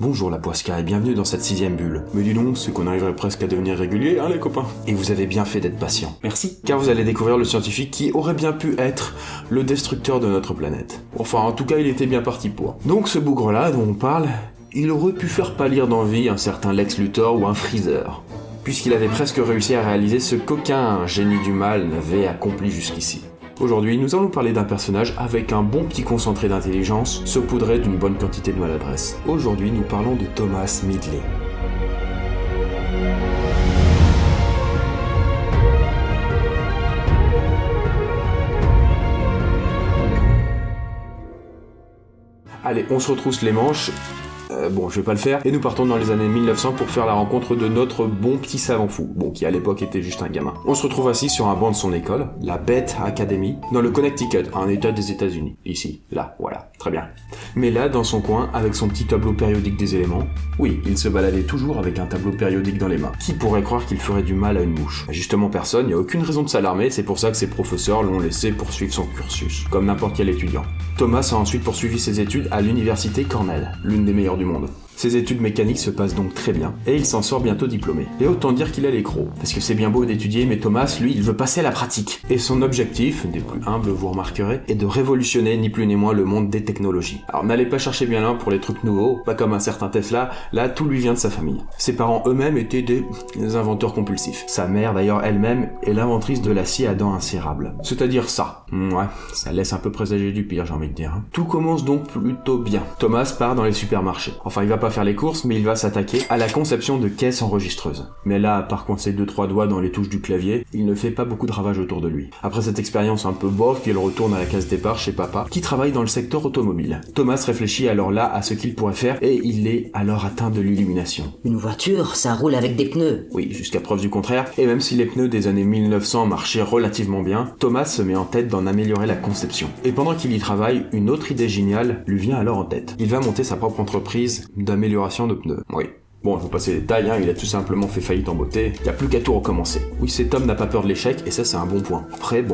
Bonjour la Poisca et bienvenue dans cette 6ème bulle. Mais dis donc, c'est qu'on arriverait presque à devenir régulier, hein les copains. Et vous avez bien fait d'être patient. Merci. Car vous allez découvrir le scientifique qui aurait bien pu être le destructeur de notre planète. Enfin, en tout cas, il était bien parti pour. Donc ce bougre-là dont on parle, il aurait pu faire pâlir d'envie un certain Lex Luthor ou un Freezer. Puisqu'il avait presque réussi à réaliser ce qu'aucun génie du mal n'avait accompli jusqu'ici. Aujourd'hui, nous allons parler d'un personnage avec un bon petit concentré d'intelligence, saupoudré d'une bonne quantité de maladresse. Aujourd'hui, nous parlons de Thomas Midley. Allez, on se retrousse les manches. Bon, je vais pas le faire, et nous partons dans les années 1900 pour faire la rencontre de notre bon petit savant fou, bon, qui à l'époque était juste un gamin. On se retrouve assis sur un banc de son école, la Beth Academy, dans le Connecticut, un état des États-Unis. Ici, là, voilà, très bien. Mais là, dans son coin, avec son petit tableau périodique des éléments, oui, il se baladait toujours avec un tableau périodique dans les mains. Qui pourrait croire qu'il ferait du mal à une mouche? Justement personne, il n'y a aucune raison de s'alarmer, c'est pour ça que ses professeurs l'ont laissé poursuivre son cursus, comme n'importe quel étudiant. Thomas a ensuite poursuivi ses études à l'université Cornell, l'une des meilleures du monde. Ses études mécaniques se passent donc très bien, et il s'en sort bientôt diplômé. Et autant dire qu'il a les crocs, parce que c'est bien beau d'étudier, mais Thomas, lui, il veut passer à la pratique. Et son objectif, des plus humbles vous remarquerez, est de révolutionner ni plus ni moins le monde des technologies. Alors n'allez pas chercher bien loin pour les trucs nouveaux, pas comme un certain Tesla, là tout lui vient de sa famille. Ses parents eux-mêmes étaient des inventeurs compulsifs. Sa mère d'ailleurs elle-même est l'inventrice de l'acier à dents incérables. C'est-à-dire ça. Ouais, ça laisse un peu présager du pire, j'ai envie de dire. Tout commence donc plutôt bien. Thomas part dans les supermarchés. Enfin, il va pas faire les courses, mais il va s'attaquer à la conception de caisses enregistreuses. Mais là, à part coincer 2-3 doigts dans les touches du clavier, il ne fait pas beaucoup de ravages autour de lui. Après cette expérience un peu bof, il retourne à la case départ chez papa, qui travaille dans le secteur automobile. Thomas réfléchit alors là à ce qu'il pourrait faire, et il est alors atteint de l'illumination. Une voiture, ça roule avec des pneus. Oui, jusqu'à preuve du contraire, et même si les pneus des années 1900 marchaient relativement bien, Thomas se met en tête d'en améliorer la conception. Et pendant qu'il y travaille, une autre idée géniale lui vient alors en tête. Il va monter sa propre entreprise d'amélioration de pneus. Oui. Bon, je vous passer les détails, il a tout simplement fait faillite en beauté, il n'y a plus qu'à tout recommencer. Oui, cet homme n'a pas peur de l'échec, et ça c'est un bon point. Après,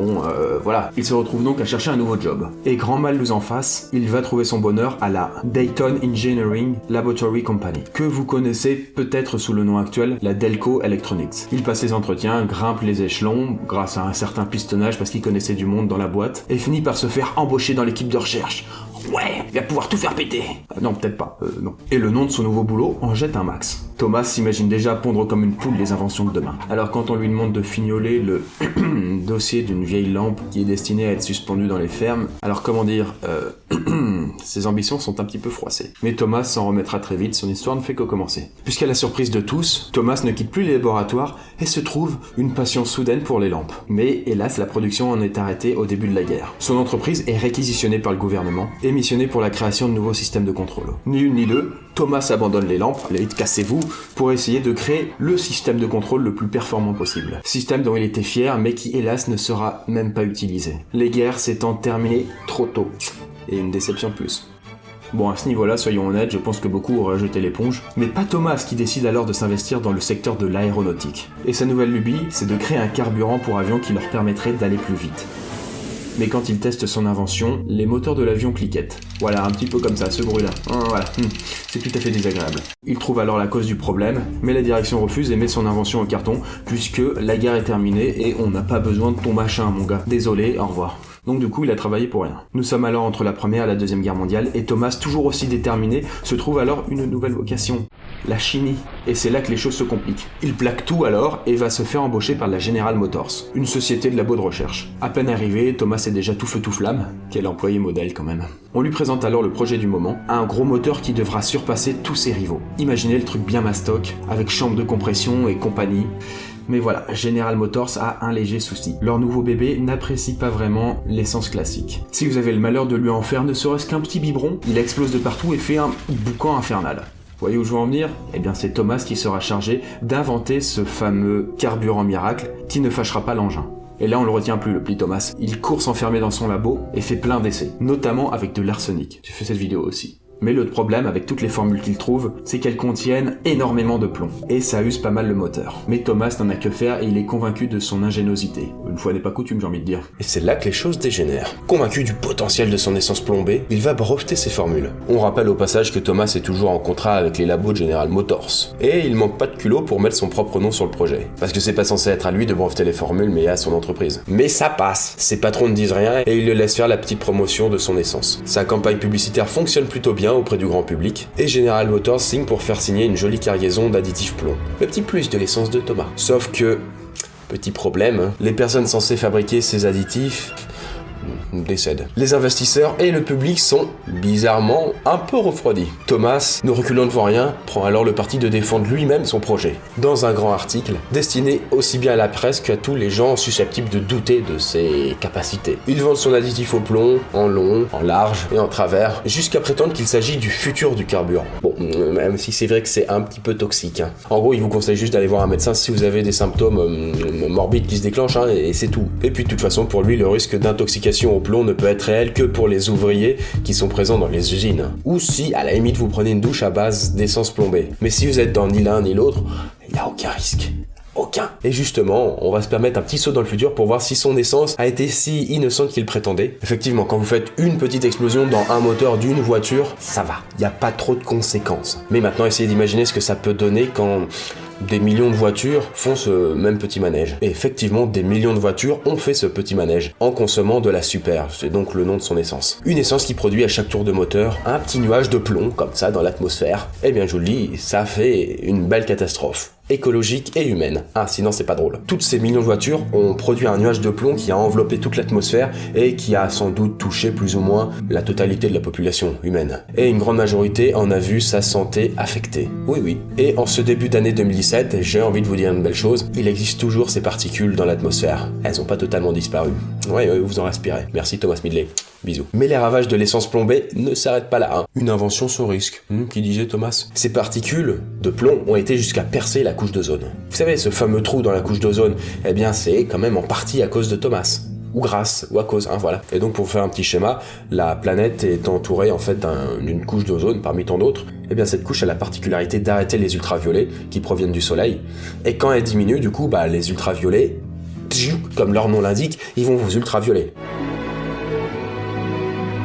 voilà, il se retrouve donc à chercher un nouveau job. Et grand mal nous en fasse, il va trouver son bonheur à la Dayton Engineering Laboratory Company, que vous connaissez peut-être sous le nom actuel, la Delco Electronics. Il passe ses entretiens, grimpe les échelons, grâce à un certain pistonnage parce qu'il connaissait du monde dans la boîte, et finit par se faire embaucher dans l'équipe de recherche. Ouais, il va pouvoir tout faire péter. Non, peut-être pas, non. Et le nom de son nouveau boulot en jette un max. Thomas s'imagine déjà pondre comme une poule les inventions de demain. Alors quand on lui demande de fignoler le dossier d'une vieille lampe qui est destinée à être suspendue dans les fermes, alors comment dire, ses ambitions sont un petit peu froissées. Mais Thomas s'en remettra très vite, son histoire ne fait que commencer. Puisqu'à la surprise de tous, Thomas ne quitte plus les laboratoires et se trouve une passion soudaine pour les lampes. Mais hélas, la production en est arrêtée au début de la guerre. Son entreprise est réquisitionnée par le gouvernement et missionnée pour la création de nouveaux systèmes de contrôle. Ni une ni deux, Thomas abandonne les lampes, allez, cassez-vous, pour essayer de créer le système de contrôle le plus performant possible. Système dont il était fier, mais qui hélas ne sera même pas utilisé. Les guerres s'étant terminées trop tôt. Et une déception de plus. Bon, à ce niveau-là, soyons honnêtes, je pense que beaucoup auraient jeté l'éponge, mais pas Thomas qui décide alors de s'investir dans le secteur de l'aéronautique. Et sa nouvelle lubie, c'est de créer un carburant pour avion qui leur permettrait d'aller plus vite. Mais quand il teste son invention, les moteurs de l'avion cliquettent. Voilà, un petit peu comme ça, ce bruit-là. Voilà, c'est tout à fait désagréable. Il trouve alors la cause du problème, mais la direction refuse et met son invention au carton, puisque la guerre est terminée et on n'a pas besoin de ton machin, mon gars. Désolé, au revoir. Donc du coup, il a travaillé pour rien. Nous sommes alors entre la Première et la Deuxième Guerre mondiale, et Thomas, toujours aussi déterminé, se trouve alors une nouvelle vocation. La chimie. Et c'est là que les choses se compliquent. Il plaque tout alors, et va se faire embaucher par la General Motors, une société de labo de recherche. À peine arrivé, Thomas est déjà tout feu tout flamme. Quel employé modèle quand même. On lui présente alors le projet du moment, un gros moteur qui devra surpasser tous ses rivaux. Imaginez le truc bien mastoc, avec chambre de compression et compagnie. Mais voilà, General Motors a un léger souci. Leur nouveau bébé n'apprécie pas vraiment l'essence classique. Si vous avez le malheur de lui en faire ne serait-ce qu'un petit biberon, il explose de partout et fait un boucan infernal. Vous voyez où je veux en venir? Eh bien c'est Thomas qui sera chargé d'inventer ce fameux carburant miracle qui ne fâchera pas l'engin. Et là on le retient plus, le petit Thomas. Il court s'enfermer dans son labo et fait plein d'essais, notamment avec de l'arsenic. J'ai fait cette vidéo aussi. Mais le problème avec toutes les formules qu'il trouve, c'est qu'elles contiennent énormément de plomb. Et ça use pas mal le moteur. Mais Thomas n'en a que faire et il est convaincu de son ingéniosité. une fois n'est pas coutume, j'ai envie de dire. Et c'est là que les choses dégénèrent. Convaincu du potentiel de son essence plombée, il va breveter ses formules. On rappelle au passage que Thomas est toujours en contrat avec les labos de General Motors. Et il manque pas de culot pour mettre son propre nom sur le projet. Parce que c'est pas censé être à lui de breveter les formules, mais à son entreprise. Mais ça passe. Ses patrons ne disent rien et ils le laissent faire la petite promotion de son essence. Sa campagne publicitaire fonctionne plutôt bien auprès du grand public, et General Motors signe pour faire signer une jolie cargaison d'additifs plomb. Le petit plus de l'essence de Thomas. Sauf que, petit problème, les personnes censées fabriquer ces additifs décèdent. Les investisseurs et le public sont, bizarrement, un peu refroidis. Thomas, ne reculant devant rien, prend alors le parti de défendre lui-même son projet. Dans un grand article, destiné aussi bien à la presse qu'à tous les gens susceptibles de douter de ses capacités. Il vend son additif au plomb, en long, en large et en travers, jusqu'à prétendre qu'il s'agit du futur du carburant. Bon, même si c'est vrai que c'est un petit peu toxique. En gros, il vous conseille juste d'aller voir un médecin si vous avez des symptômes morbides qui se déclenchent, et c'est tout. Et puis de toute façon, pour lui, le risque d'intoxication au plomb ne peut être réel que pour les ouvriers qui sont présents dans les usines. Ou si, à la limite, vous prenez une douche à base d'essence plombée. Mais si vous êtes dans ni l'un ni l'autre, il n'y a aucun risque. Aucun. Et justement, on va se permettre un petit saut dans le futur pour voir si son essence a été si innocente qu'il prétendait. Effectivement, quand vous faites une petite explosion dans un moteur d'une voiture, ça va. Il n'y a pas trop de conséquences. Mais maintenant, essayez d'imaginer ce que ça peut donner quand des millions de voitures font ce même petit manège. Et effectivement, des millions de voitures ont fait ce petit manège en consommant de la super, c'est donc le nom de son essence. Une essence qui produit à chaque tour de moteur un petit nuage de plomb, comme ça, dans l'atmosphère. Eh bien, je vous le dis, ça fait une belle catastrophe. Écologique et humaine. Ah, sinon c'est pas drôle. Toutes ces millions de voitures ont produit un nuage de plomb qui a enveloppé toute l'atmosphère et qui a sans doute touché plus ou moins la totalité de la population humaine. Et une grande majorité en a vu sa santé affectée. Oui, oui. Et en ce début d'année 2017, j'ai envie de vous dire une belle chose, il existe toujours ces particules dans l'atmosphère. Elles ont pas totalement disparu. Ouais, vous en respirez. Merci Thomas Midley. Bisous. Mais les ravages de l'essence plombée ne s'arrêtent pas là. Une invention sans risque, qui disait Thomas. Ces particules de plomb ont été jusqu'à percer la couche d'ozone. Vous savez, ce fameux trou dans la couche d'ozone, eh bien c'est quand même en partie à cause de Thomas. Ou grâce, ou à cause, voilà. Et donc pour faire un petit schéma, la planète est entourée en fait d'une couche d'ozone parmi tant d'autres. Eh bien cette couche a la particularité d'arrêter les ultraviolets qui proviennent du soleil. Et quand elle diminue, du coup, les ultraviolets, comme leur nom l'indique, ils vont vous ultravioler.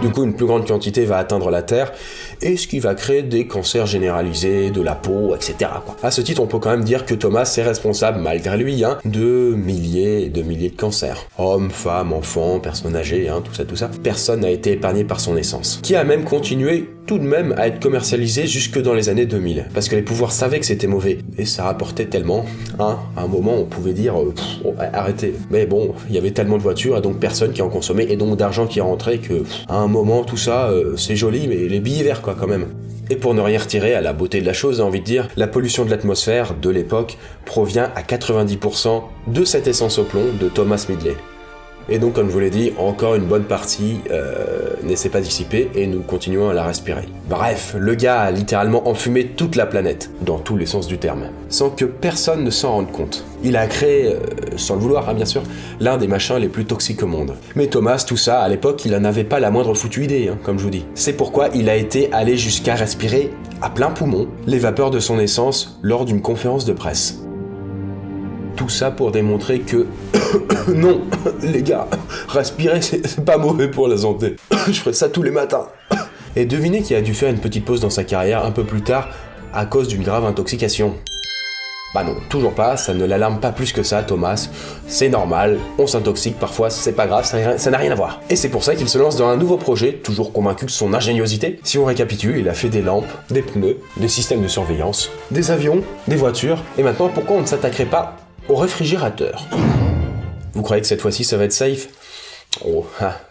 Du coup, une plus grande quantité va atteindre la Terre, et ce qui va créer des cancers généralisés, de la peau, etc. À ce titre, on peut quand même dire que Thomas est responsable, malgré lui, de milliers et de milliers de cancers. Hommes, femmes, enfants, personnes âgées, tout ça. Personne n'a été épargné par son essence. Qui a même continué tout de même à être commercialisé jusque dans les années 2000. Parce que les pouvoirs savaient que c'était mauvais. Et ça rapportait tellement, à un moment on pouvait dire, arrêtez. Mais bon, il y avait tellement de voitures et donc personne qui en consommait et donc d'argent qui rentrait que, à un moment, tout ça, c'est joli, mais les billets verts, quand même. Et pour ne rien retirer à la beauté de la chose, j'ai envie de dire, la pollution de l'atmosphère de l'époque provient à 90% de cette essence au plomb de Thomas Midley. Et donc, comme je vous l'ai dit, encore une bonne partie ne s'est pas dissipée et nous continuons à la respirer. Bref, le gars a littéralement enfumé toute la planète, dans tous les sens du terme, sans que personne ne s'en rende compte. Il a créé, sans le vouloir bien sûr, l'un des machins les plus toxiques au monde. Mais Thomas, tout ça, à l'époque, il en avait pas la moindre foutue idée, comme je vous dis. C'est pourquoi il a été allé jusqu'à respirer, à plein poumon, les vapeurs de son essence lors d'une conférence de presse. Tout ça pour démontrer que non, les gars, respirer c'est pas mauvais pour la santé. Je ferai ça tous les matins. Et devinez qui a dû faire une petite pause dans sa carrière un peu plus tard à cause d'une grave intoxication. Bah non, toujours pas, ça ne l'alarme pas plus que ça, Thomas. C'est normal, on s'intoxique parfois, c'est pas grave, ça n'a rien à voir. Et c'est pour ça qu'il se lance dans un nouveau projet, toujours convaincu de son ingéniosité. Si on récapitule, il a fait des lampes, des pneus, des systèmes de surveillance, des avions, des voitures, et maintenant pourquoi on ne s'attaquerait pas au réfrigérateur? Vous croyez que cette fois-ci ça va être safe? Oh,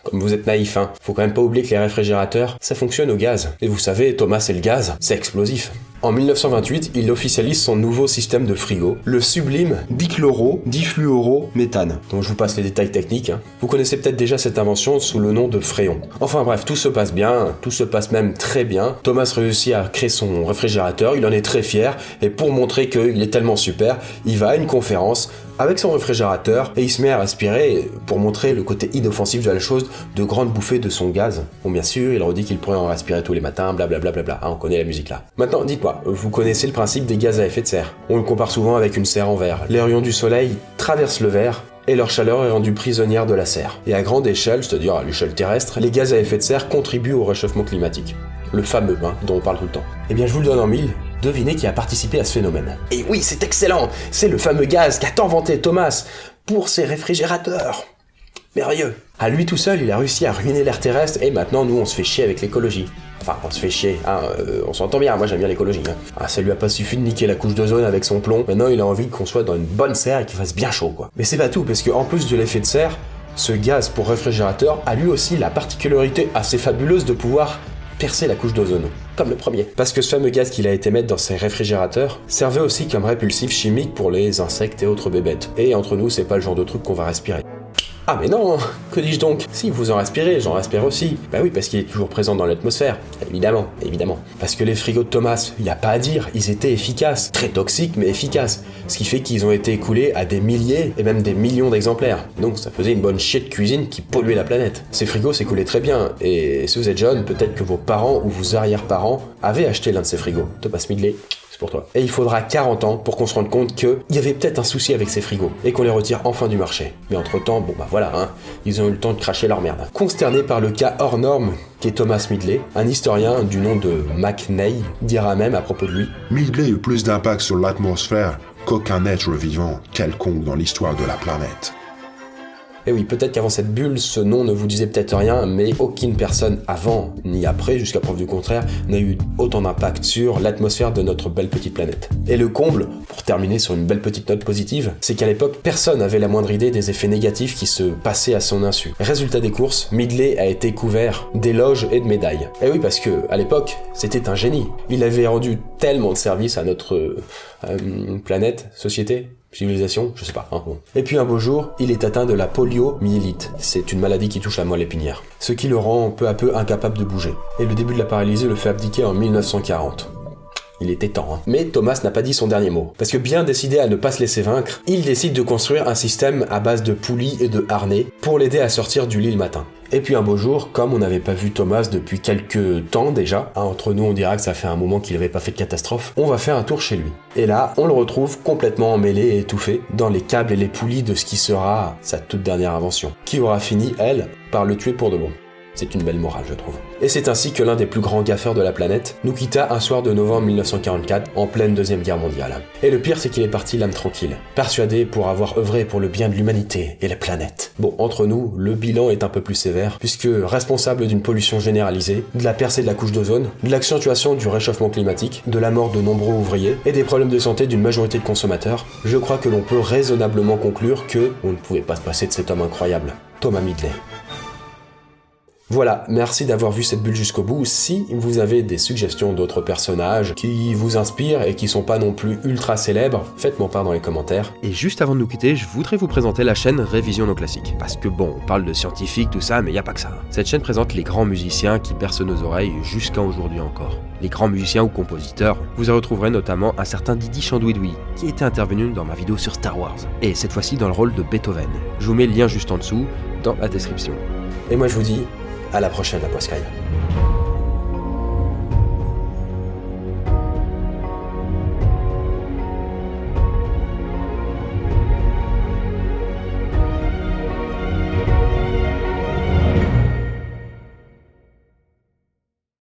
comme vous êtes naïf, Faut quand même pas oublier que les réfrigérateurs, ça fonctionne au gaz. Et vous savez, Thomas et le gaz, c'est explosif. En 1928, il officialise son nouveau système de frigo, le sublime dichloro-difluoro-méthane, dont je vous passe les détails techniques. Vous connaissez peut-être déjà cette invention sous le nom de Fréon. Enfin bref, tout se passe bien, tout se passe même très bien. Thomas réussit à créer son réfrigérateur, il en est très fier, et pour montrer qu'il est tellement super, il va à une conférence avec son réfrigérateur et il se met à respirer pour montrer le côté inoffensif de la chose, de grandes bouffées de son gaz. Bon, bien sûr, il redit qu'il pourrait en respirer tous les matins, blablabla, on connaît la musique là. Maintenant, dites-moi, vous connaissez le principe des gaz à effet de serre. On le compare souvent avec une serre en verre. Les rayons du soleil traversent le verre et leur chaleur est rendue prisonnière de la serre. Et à grande échelle, c'est-à-dire à l'échelle terrestre, les gaz à effet de serre contribuent au réchauffement climatique. Le fameux, dont on parle tout le temps. Eh bien je vous le donne en mille, devinez qui a participé à ce phénomène. Et oui, c'est excellent, c'est le fameux gaz qu'a tant vanté Thomas pour ses réfrigérateurs. Merveilleux. À lui tout seul, il a réussi à ruiner l'air terrestre et maintenant nous on se fait chier avec l'écologie. Enfin, on se fait chier, on s'entend bien, moi j'aime bien l'écologie. Ça lui a pas suffi de niquer la couche d'ozone avec son plomb, maintenant il a envie qu'on soit dans une bonne serre et qu'il fasse bien chaud quoi. Mais c'est pas tout, parce qu'en plus de l'effet de serre, ce gaz pour réfrigérateur a lui aussi la particularité assez fabuleuse de pouvoir percer la couche d'ozone, comme le premier. Parce que ce fameux gaz qu'il a été mettre dans ses réfrigérateurs servait aussi comme répulsif chimique pour les insectes et autres bébêtes. Et entre nous, c'est pas le genre de truc qu'on va respirer. Ah mais non, que dis-je donc? Si vous en respirez, j'en respire aussi. Bah oui, parce qu'il est toujours présent dans l'atmosphère. Évidemment. Parce que les frigos de Thomas, y a pas à dire, ils étaient efficaces. Très toxiques, mais efficaces. Ce qui fait qu'ils ont été écoulés à des milliers et même des millions d'exemplaires. Donc ça faisait une bonne chier de cuisine qui polluait la planète. Ces frigos s'écoulaient très bien, et si vous êtes jeune, peut-être que vos parents ou vos arrière-parents avaient acheté l'un de ces frigos. Thomas Midley, pour toi. Et il faudra 40 ans pour qu'on se rende compte qu'il y avait peut-être un souci avec ces frigos, et qu'on les retire enfin du marché. Mais entre-temps, ils ont eu le temps de cracher leur merde. Consterné par le cas hors norme qu'est Thomas Midley, un historien du nom de McNay dira même à propos de lui: Midley a eu plus d'impact sur l'atmosphère qu'aucun être vivant quelconque dans l'histoire de la planète. Et oui, peut-être qu'avant cette bulle, ce nom ne vous disait peut-être rien, mais aucune personne avant ni après, jusqu'à preuve du contraire, n'a eu autant d'impact sur l'atmosphère de notre belle petite planète. Et le comble, pour terminer sur une belle petite note positive, c'est qu'à l'époque, personne n'avait la moindre idée des effets négatifs qui se passaient à son insu. Résultat des courses, Midley a été couvert d'éloges et de médailles. Et oui, parce que à l'époque, c'était un génie. Il avait rendu tellement de services à notre planète, société, civilisation, je sais pas. Et puis un beau jour, il est atteint de la poliomyélite. C'est une maladie qui touche la moelle épinière, ce qui le rend peu à peu incapable de bouger. Et le début de la paralysie le fait abdiquer en 1940. Il était temps, Mais Thomas n'a pas dit son dernier mot. Parce que bien décidé à ne pas se laisser vaincre, il décide de construire un système à base de poulies et de harnais pour l'aider à sortir du lit le matin. Et puis un beau jour, comme on n'avait pas vu Thomas depuis quelques temps déjà, entre nous on dira que ça fait un moment qu'il n'avait pas fait de catastrophe, on va faire un tour chez lui. Et là, on le retrouve complètement emmêlé et étouffé dans les câbles et les poulies de ce qui sera sa toute dernière invention, qui aura fini, elle, par le tuer pour de bon. C'est une belle morale, je trouve. Et c'est ainsi que l'un des plus grands gaffeurs de la planète nous quitta un soir de novembre 1944, en pleine Deuxième Guerre mondiale. Et le pire, c'est qu'il est parti l'âme tranquille, persuadé pour avoir œuvré pour le bien de l'humanité et la planète. Bon, entre nous, le bilan est un peu plus sévère, puisque responsable d'une pollution généralisée, de la percée de la couche d'ozone, de l'accentuation du réchauffement climatique, de la mort de nombreux ouvriers, et des problèmes de santé d'une majorité de consommateurs, je crois que l'on peut raisonnablement conclure que on ne pouvait pas se passer de cet homme incroyable, Thomas Midley. Voilà, merci d'avoir vu cette bulle jusqu'au bout. Si vous avez des suggestions d'autres personnages qui vous inspirent et qui sont pas non plus ultra célèbres, faites-moi part dans les commentaires. Et juste avant de nous quitter, je voudrais vous présenter la chaîne Révision nos classiques. Parce que bon, on parle de scientifiques, tout ça, mais y a pas que ça. Cette chaîne présente les grands musiciens qui bercent nos oreilles jusqu'à aujourd'hui encore. Les grands musiciens ou compositeurs, vous y retrouverez notamment un certain Didi Chandouidoui, qui était intervenu dans ma vidéo sur Star Wars. Et cette fois-ci dans le rôle de Beethoven. Je vous mets le lien juste en dessous, dans la description. Et moi je vous dis, à la prochaine, la Poiscaille.